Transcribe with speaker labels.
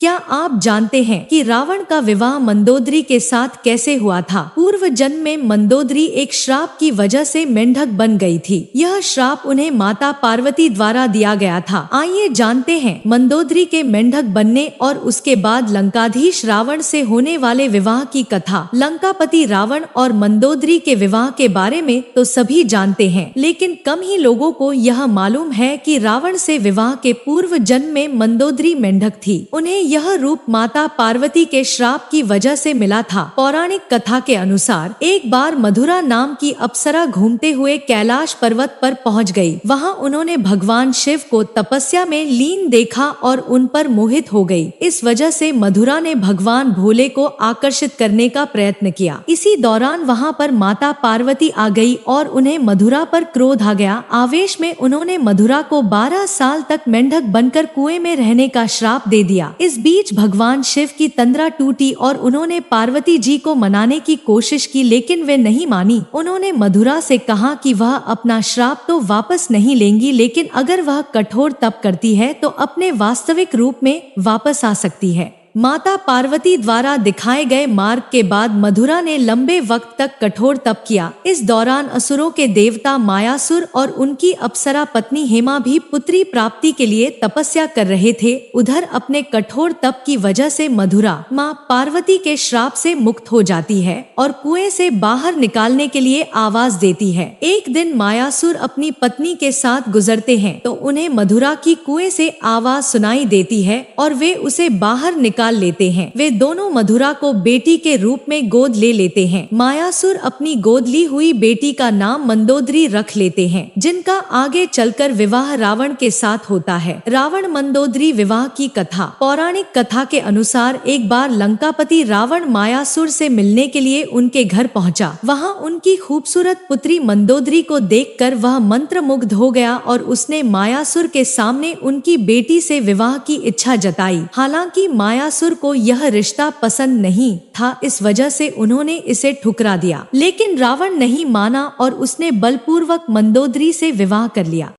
Speaker 1: क्या आप जानते हैं कि रावण का विवाह मंदोदरी के साथ कैसे हुआ था? पूर्व जन्म में मंदोदरी एक श्राप की वजह से मेंढक बन गई थी। यह श्राप उन्हें माता पार्वती द्वारा दिया गया था। आइए जानते हैं मंदोदरी के मेंढक बनने और उसके बाद लंकाधीश रावण से होने वाले विवाह की कथा। लंकापति रावण और मंदोदरी के विवाह के बारे में तो सभी जानते हैं, लेकिन कम ही लोगों को यह मालूम है कि रावण से विवाह के पूर्व जन्म में मंदोदरी मेंढक थी। उन्हें यह रूप माता पार्वती के श्राप की वजह से मिला था। पौराणिक कथा के अनुसार एक बार मधुरा नाम की अप्सरा घूमते हुए कैलाश पर्वत पर पहुंच गई। वहां उन्होंने भगवान शिव को तपस्या में लीन देखा और उन पर मोहित हो गई। इस वजह से मधुरा ने भगवान भोले को आकर्षित करने का प्रयत्न किया। इसी दौरान वहां पर माता पार्वती आ गई और उन्हें मधुरा पर क्रोध आ गया। आवेश में उन्होंने मधुरा को 12 साल तक मेंढक बनकर कुएं में रहने का श्राप दे दिया। इस बीच भगवान शिव की तंद्रा टूटी और उन्होंने पार्वती जी को मनाने की कोशिश की, लेकिन वे नहीं मानी। उन्होंने मधुरा से कहा कि वह अपना श्राप तो वापस नहीं लेंगी, लेकिन अगर वह कठोर तप करती है तो अपने वास्तविक रूप में वापस आ सकती है। माता पार्वती द्वारा दिखाए गए मार्ग के बाद मधुरा ने लंबे वक्त तक कठोर तप किया। इस दौरान असुरों के देवता मायासुर और उनकी अप्सरा पत्नी हेमा भी पुत्री प्राप्ति के लिए तपस्या कर रहे थे। उधर अपने कठोर तप की वजह से मधुरा माँ पार्वती के श्राप से मुक्त हो जाती है और कुएं से बाहर निकालने के लिए आवाज देती है। एक दिन मायासुर अपनी पत्नी के साथ गुजरते हैं तो उन्हें मधुरा की कुएं से आवाज सुनाई देती है और वे उसे बाहर निकाल लेते हैं। वे दोनों मधुरा को बेटी के रूप में गोद ले लेते हैं। मायासुर अपनी गोद ली हुई बेटी का नाम मंदोदरी रख लेते हैं, जिनका आगे चलकर विवाह रावण के साथ होता है। रावण मंदोदरी विवाह की कथा। पौराणिक कथा के अनुसार एक बार लंकापति रावण मायासुर से मिलने के लिए उनके घर पहुंचा। वहां उनकी खूबसूरत पुत्री मंदोदरी को देखकर वह मंत्रमुग्ध हो गया और उसने मायासुर के सामने उनकी बेटी से विवाह की इच्छा जताई। हालांकि मायासुर को यह रिश्ता पसंद नहीं था, इस वजह से उन्होंने इसे ठुकरा दिया। लेकिन रावण नहीं माना और उसने बलपूर्वक मंदोदरी से विवाह कर लिया।